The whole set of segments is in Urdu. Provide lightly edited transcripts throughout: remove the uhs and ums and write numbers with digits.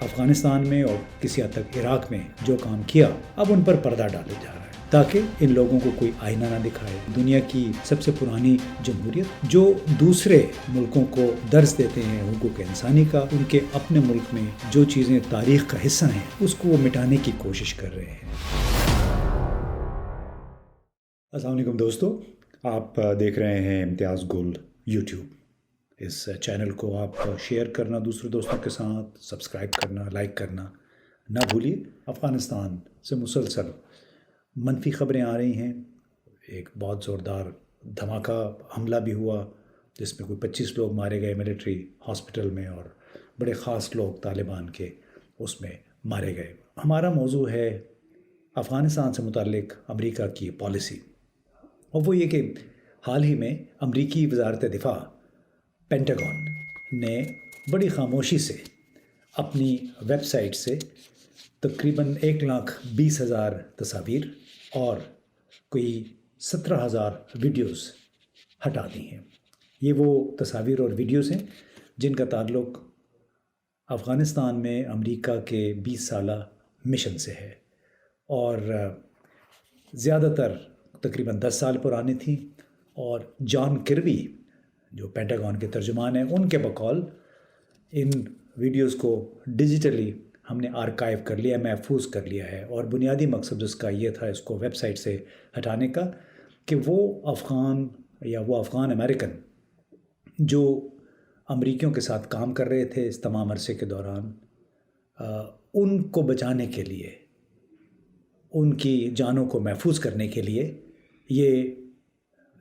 افغانستان میں اور کسی حد تک عراق میں جو کام کیا، اب ان پر پردہ ڈالا جا رہا ہے تاکہ ان لوگوں کو کوئی آئینہ نہ دکھائے۔ دنیا کی سب سے پرانی جمہوریت جو دوسرے ملکوں کو درس دیتے ہیں حقوق انسانی کا، ان کے اپنے ملک میں جو چیزیں تاریخ کا حصہ ہیں اس کو وہ مٹانے کی کوشش کر رہے ہیں۔ السلام علیکم دوستو، آپ دیکھ رہے ہیں امتیاز گل یوٹیوب۔ اس چینل کو آپ شیئر کرنا دوسرے دوستوں کے ساتھ، سبسکرائب کرنا، لائک کرنا نہ بھولیے۔ افغانستان سے مسلسل منفی خبریں آ رہی ہیں۔ ایک بہت زوردار دھماکہ حملہ بھی ہوا جس میں کوئی 25 لوگ مارے گئے ملٹری ہاسپٹل میں، اور بڑے خاص لوگ طالبان کے اس میں مارے گئے۔ ہمارا موضوع ہے افغانستان سے متعلق امریکہ کی پالیسی، اور وہ یہ کہ حال ہی میں امریکی وزارت دفاع پینٹاگون نے بڑی خاموشی سے اپنی ویب سائٹ سے تقریباً 1,20,000 تصاویر اور کوئی 17,000 ویڈیوز ہٹا دی ہیں۔ یہ وہ تصاویر اور ویڈیوز ہیں جن کا تعلق افغانستان میں امریکہ کے 20 سالہ مشن سے ہے، اور زیادہ تر تقریباً 10 سال پرانی تھیں، اور جان کربی جو پینٹاگون کے ترجمان ہیں، ان کے بقول ان ویڈیوز کو ڈیجیٹلی ہم نے آرکائیو کر لیا، محفوظ کر لیا ہے، اور بنیادی مقصد اس کا یہ تھا اس کو ویب سائٹ سے ہٹانے کا کہ وہ افغان امریکن جو امریکیوں کے ساتھ کام کر رہے تھے اس تمام عرصے کے دوران، ان کو بچانے کے لیے، ان کی جانوں کو محفوظ کرنے کے لیے یہ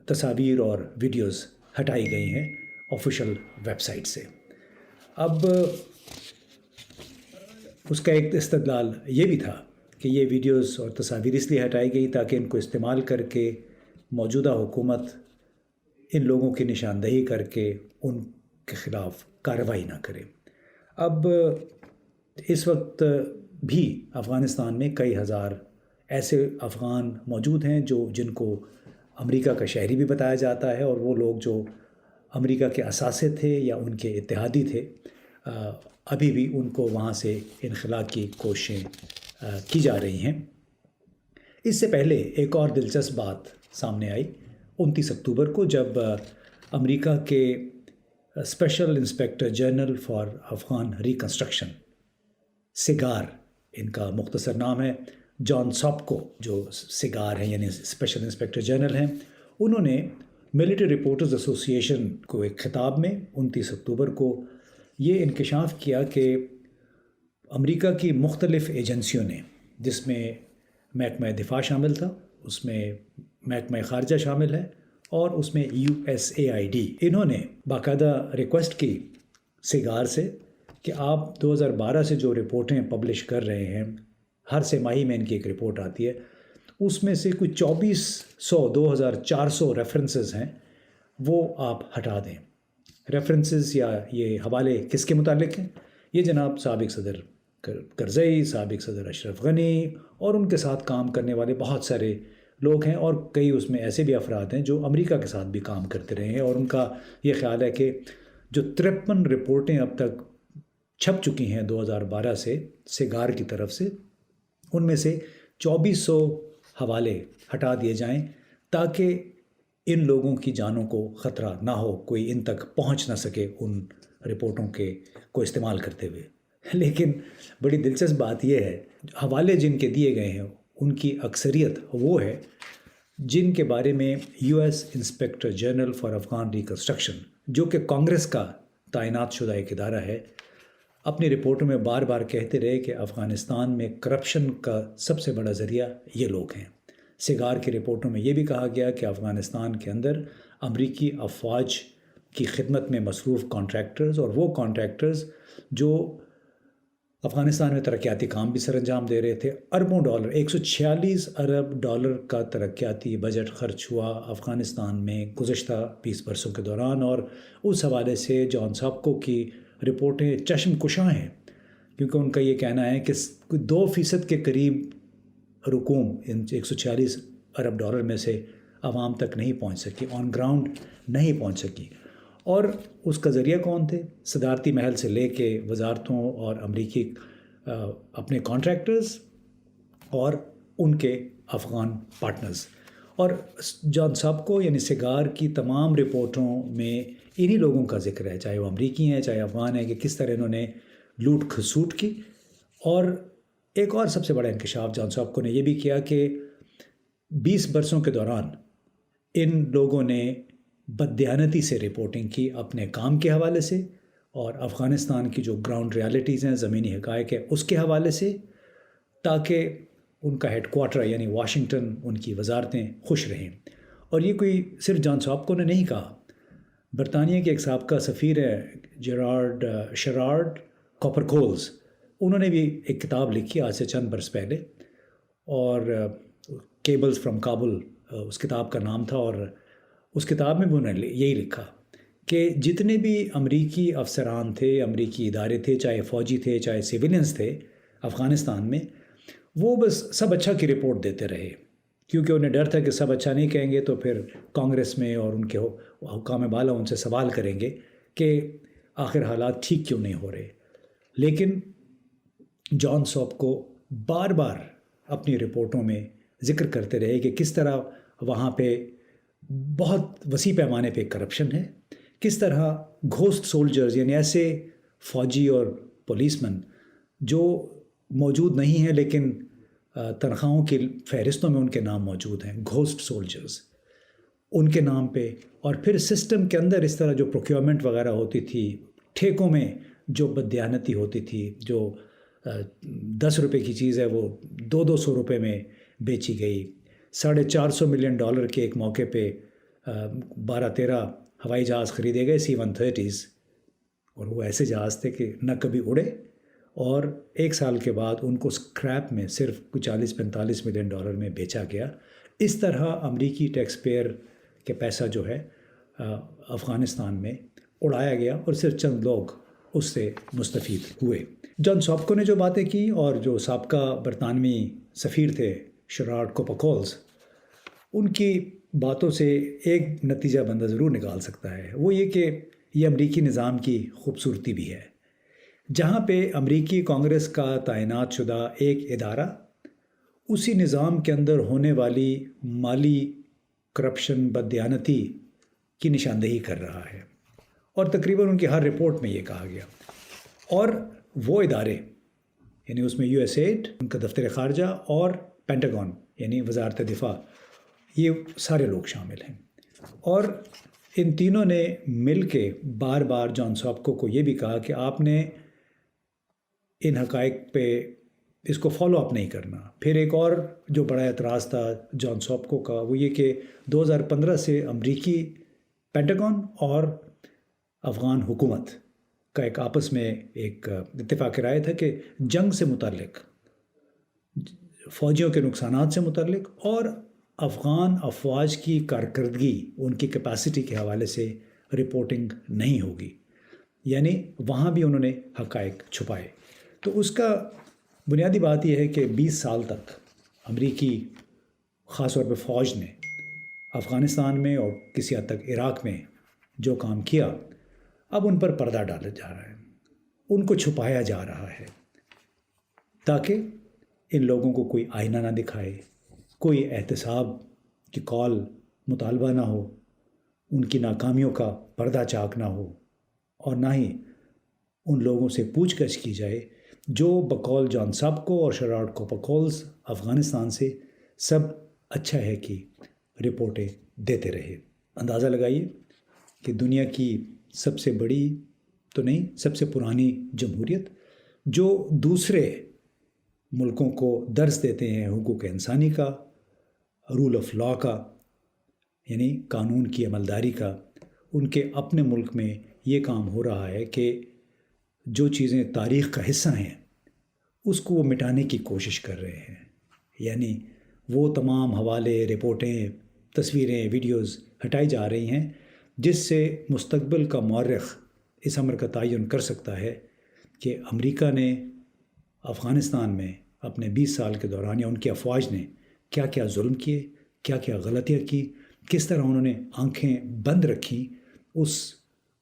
تصاویر اور ویڈیوز ہٹائی گئی ہیں آفیشیل ویب سائٹ سے۔ اب اس کا ایک استدلال یہ بھی تھا کہ یہ ویڈیوز اور تصاویر اس لیے ہٹائی گئی تاکہ ان کو استعمال کر کے موجودہ حکومت ان لوگوں کی نشاندہی کر کے ان کے خلاف کارروائی نہ کرے۔ اب اس وقت بھی افغانستان میں کئی ہزار ایسے افغان موجود ہیں جن کو امریکہ کا شہری بھی بتایا جاتا ہے، اور وہ لوگ جو امریکہ کے اثاثے تھے یا ان کے اتحادی تھے، ابھی بھی ان کو وہاں سے انخلاء کی کوششیں کی جا رہی ہیں۔ اس سے پہلے ایک اور دلچسپ بات سامنے آئی 29 اکتوبر کو، جب امریکہ کے special inspector general for Afghan reconstruction, SIGAR ان کا مختصر نام ہے، جان ساپکو جو سگار ہیں یعنی اسپیشل انسپیکٹر جنرل ہیں، انہوں نے ملٹری رپورٹرز ایسوسی ایشن کو ایک خطاب میں 29 اکتوبر کو یہ انکشاف کیا کہ امریکہ کی مختلف ایجنسیوں نے، جس میں محکمہ دفاع شامل تھا، اس میں محکمہ خارجہ شامل ہے، اور اس میں USAID، انہوں نے باقاعدہ ریکویسٹ کی سگار سے کہ آپ 2012 سے جو رپورٹیں پبلش کر رہے ہیں، ہر سہ ماہی میں ان کی ایک رپورٹ آتی ہے، اس میں سے کوئی 2,400 ریفرنسز ہیں، وہ آپ ہٹا دیں۔ ریفرنسز یا یہ حوالے کس کے متعلق ہیں؟ یہ جناب سابق صدر کرزئی، سابق صدر اشرف غنی اور ان کے ساتھ کام کرنے والے بہت سارے لوگ ہیں، اور کئی اس میں ایسے بھی افراد ہیں جو امریکہ کے ساتھ بھی کام کرتے رہے ہیں، اور ان کا یہ خیال ہے کہ جو 53 رپورٹیں اب تک چھپ چکی ہیں 2012 سے سگار کی طرف سے، ان میں سے 2,400 حوالے ہٹا دیے جائیں تاکہ ان لوگوں کی جانوں کو خطرہ نہ ہو، کوئی ان تک پہنچ نہ سکے ان رپورٹوں کو استعمال کرتے ہوئے۔ لیکن بڑی دلچسپ بات یہ ہے، حوالے جن کے دیے گئے ہیں ان کی اکثریت وہ ہے جن کے بارے میں US inspector general for Afghan reconstruction, جو کہ کانگریس کا تعینات شدہ ایک ادارہ ہے، اپنی رپورٹوں میں بار بار کہتے رہے کہ افغانستان میں کرپشن کا سب سے بڑا ذریعہ یہ لوگ ہیں۔ سگار کی رپورٹوں میں یہ بھی کہا گیا کہ افغانستان کے اندر امریکی افواج کی خدمت میں مصروف کانٹریکٹرز، اور وہ کانٹریکٹرز جو افغانستان میں ترقیاتی کام بھی سر انجام دے رہے تھے، اربوں ڈالر، 146 ارب ڈالر کا ترقیاتی بجٹ خرچ ہوا افغانستان میں گزشتہ 20 برسوں کے دوران، اور اس حوالے سے جان ساپکو کی رپورٹیں چشم کشاں ہیں، کیونکہ ان کا یہ کہنا ہے کہ 2% کے قریب رقوم ان 146 ارب ڈالر میں سے عوام تک نہیں پہنچ سکی، آن گراؤنڈ نہیں پہنچ سکی، اور اس کا ذریعہ کون تھے؟ صدارتی محل سے لے کے وزارتوں اور امریکی اپنے کانٹریکٹرز اور ان کے افغان پارٹنرز. اور جان سابکو یعنی سگار کی تمام رپورٹوں میں انہی لوگوں کا ذکر ہے، چاہے وہ امریکی ہیں چاہے افغان ہیں، کہ کس طرح انہوں نے لوٹ کھسوٹ کی. اور ایک اور سب سے بڑا انکشاف جان سابکو نے یہ بھی کیا کہ 20 برسوں کے دوران ان لوگوں نے بددیانتی سے رپورٹنگ کی اپنے کام کے حوالے سے، اور افغانستان کی جو گراؤنڈ ریالٹیز ہیں، زمینی حقائق ہے، اس کے حوالے سے، تاکہ ان کا ہیڈ کوارٹر یعنی واشنگٹن، ان کی وزارتیں خوش رہیں. اور یہ کوئی صرف جان سابکو نے نہیں کہا. برطانیہ کے ایک سابقہ سفیر ہیں شرارڈ کوپرکولز، انہوں نے بھی ایک کتاب لکھی آج سے چند برس پہلے، اور کیبلز فرام کابل اس کتاب کا نام تھا. اور اس کتاب میں بھی انہوں نے یہی لکھا کہ جتنے بھی امریکی افسران تھے، امریکی ادارے تھے، چاہے فوجی تھے چاہے سیولینز تھے افغانستان میں، وہ بس سب اچھا کی رپورٹ دیتے رہے، کیونکہ انہیں ڈر تھا کہ سب اچھا نہیں کہیں گے تو پھر کانگریس میں اور ان کے حکام بالا ان سے سوال کریں گے کہ آخر حالات ٹھیک کیوں نہیں ہو رہے. لیکن جان سابکو بار بار اپنی رپورٹوں میں ذکر کرتے رہے کہ کس طرح وہاں پہ بہت وسیع پیمانے پہ کرپشن ہے، کس طرح گھوسٹ سولجرز یعنی ایسے فوجی اور پولیس مین جو موجود نہیں ہیں لیکن تنخواہوں کی فہرستوں میں ان کے نام موجود ہیں، گھوسٹ سولجرز، ان کے نام پہ. اور پھر سسٹم کے اندر اس طرح جو پروکیورمنٹ وغیرہ ہوتی تھی، ٹھیکوں میں جو بددیانتی ہوتی تھی، جو 10 روپے کی چیز ہے وہ 200 روپے میں بیچی گئی. $450 ملین کے ایک موقع پہ 12-13 ہوائی جہاز خریدے گئے C-130s، اور وہ ایسے جہاز تھے کہ نہ کبھی اڑے، اور 1 سال کے بعد ان کو اسکریپ میں صرف 40-45 ملین ڈالر میں بیچا گیا. اس طرح امریکی ٹیکس پیئر کے پیسہ جو ہے افغانستان میں اڑایا گیا، اور صرف چند لوگ اس سے مستفید ہوئے. جان سابکو نے جو باتیں کی، اور جو سابقہ برطانوی سفیر تھے شرارڈ کوپرکولز، ان کی باتوں سے ایک نتیجہ بندہ ضرور نکال سکتا ہے، وہ یہ کہ یہ امریکی نظام کی خوبصورتی بھی ہے، جہاں پہ امریکی کانگریس کا تعینات شدہ ایک ادارہ اسی نظام کے اندر ہونے والی مالی کرپشن، بددیانتی کی نشاندہی کر رہا ہے. اور تقریباً ان کی ہر رپورٹ میں یہ کہا گیا. اور وہ ادارے یعنی اس میں USAID، ان کا دفتر خارجہ، اور پینٹاگون یعنی وزارت دفاع، یہ سارے لوگ شامل ہیں. اور ان تینوں نے مل کے بار بار جان سابکو کو یہ بھی کہا کہ آپ نے ان حقائق پہ اس کو فالو اپ نہیں کرنا. پھر ایک اور جو بڑا اعتراض تھا جان سابکو کا، وہ یہ کہ 2015 سے امریکی پینٹاگون اور افغان حکومت کا ایک آپس میں ایک اتفاق رائے تھا کہ جنگ سے متعلق، فوجیوں کے نقصانات سے متعلق، اور افغان افواج کی کارکردگی، ان کی کیپیسٹی کے حوالے سے رپورٹنگ نہیں ہوگی. یعنی وہاں بھی انہوں نے حقائق چھپائے. تو اس کا بنیادی بات یہ ہے کہ 20 سال تک امریکی خاص طور پہ فوج نے افغانستان میں اور کسی حد تک عراق میں جو کام کیا، اب ان پر پردہ ڈالا جا رہا ہے، ان کو چھپایا جا رہا ہے، تاکہ ان لوگوں کو کوئی آئینہ نہ دکھائے، کوئی احتساب کی کال مطالبہ نہ ہو، ان کی ناکامیوں کا پردہ چاک نہ ہو، اور نہ ہی ان لوگوں سے پوچھ گچھ کی جائے جو بقول جان سابکو اور شرارڈ کوپرکولز افغانستان سے سب اچھا ہے کہ رپورٹیں دیتے رہے. اندازہ لگائیے کہ دنیا کی سب سے بڑی تو نہیں، سب سے پرانی جمہوریت جو دوسرے ملکوں کو درس دیتے ہیں حقوق انسانی کا، رول آف لا کا، یعنی قانون کی عملداری کا، ان کے اپنے ملک میں یہ کام ہو رہا ہے کہ جو چیزیں تاریخ کا حصہ ہیں اس کو وہ مٹانے کی کوشش کر رہے ہیں. یعنی وہ تمام حوالے، رپورٹیں، تصویریں، ویڈیوز ہٹائی جا رہی ہیں، جس سے مستقبل کا مورخ اس امر کا تعین کر سکتا ہے کہ امریکہ نے افغانستان میں اپنے 20 سال کے دوران، یا ان کی افواج نے کیا کیا ظلم کیے، کیا کیا غلطیاں کی، کس طرح انہوں نے آنکھیں بند رکھیں اس